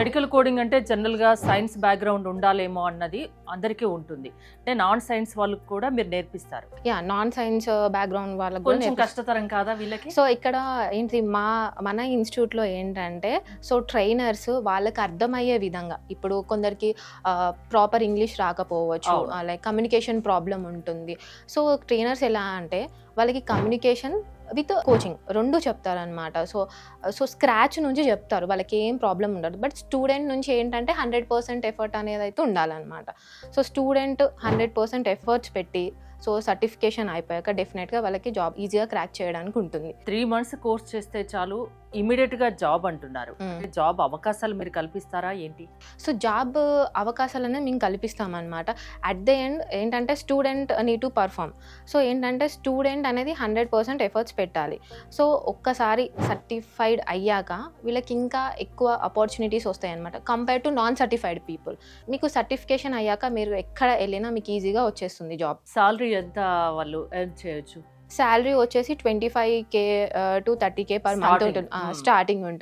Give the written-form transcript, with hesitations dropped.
Medical coding అంటే జనరల్గా science background ఉండాలేమో అన్నది అందరికీ ఉంటుంది. అంటే నాన్ సైన్స్ వాళ్ళకి కూడా మీరు నేర్పిస్తారు. నాన్ సైన్స్ బ్యాక్గ్రౌండ్ వాళ్ళకి కొంచెం కష్టతరం కాదా వీళ్ళకి? సో ఇక్కడ ఏంటి మన ఇన్స్టిట్యూట్లో ఏంటంటే సో ట్రైనర్స్ వాళ్ళకి అర్థమయ్యే విధంగా, ఇప్పుడు కొందరికి ప్రాపర్ ఇంగ్లీష్ రాకపోవచ్చు, లైక్ కమ్యూనికేషన్ ప్రాబ్లం ఉంటుంది. సో ట్రైనర్స్ ఎలా అంటే వాళ్ళకి కమ్యూనికేషన్ విత్ కోచింగ్ రెండు చెప్తారనమాట. సో స్క్రాచ్ నుంచి చెప్తారు, వాళ్ళకి ఏం ప్రాబ్లం ఉండదు. బట్ స్టూడెంట్ నుంచి ఏంటంటే 100% ఎఫర్ట్ అనేది అయితే ఉండాలన్నమాట. సో స్టూడెంట్ 100% ఎఫర్ట్స్ పెట్టి సో సర్టిఫికేషన్ అయిపోయాక డెఫినెట్గా వాళ్ళకి జాబ్ ఈజీగా క్రాక్ చేయడానికి ఉంటుంది. 3 months కోర్స్ చేస్తే చాలు ఇమీడియట్గా జాబ్ అంటున్నారు. జాబ్ అవకాశాలు మీరు కల్పిస్తారా ఏంటి? సో జాబ్ అవకాశాలనే మేము కల్పిస్తామన్నమాట. అట్ ద ఎండ్ ఏంటంటే student need to perform. So ఏంటంటే స్టూడెంట్ అనేది 100% ఎఫర్ట్స్ పెట్టాలి. సో ఒక్కసారి సర్టిఫైడ్ అయ్యాక వీళ్ళకి ఇంకా ఎక్కువ ఆపర్చునిటీస్ వస్తాయి అన్నమాట compare to non certified people. మీకు సర్టిఫికేషన్ అయ్యాక మీరు ఎక్కడ వెళ్ళినా మీకు ఈజీగా వచ్చేస్తుంది జాబ్. సాలరీ ఎంత వాళ్ళు ఎర్న్ చేయొచ్చు? శాలరీ వచ్చేసి 25K to 30K per month ఉంటుంది, స్టార్టింగ్ ఉంటుంది.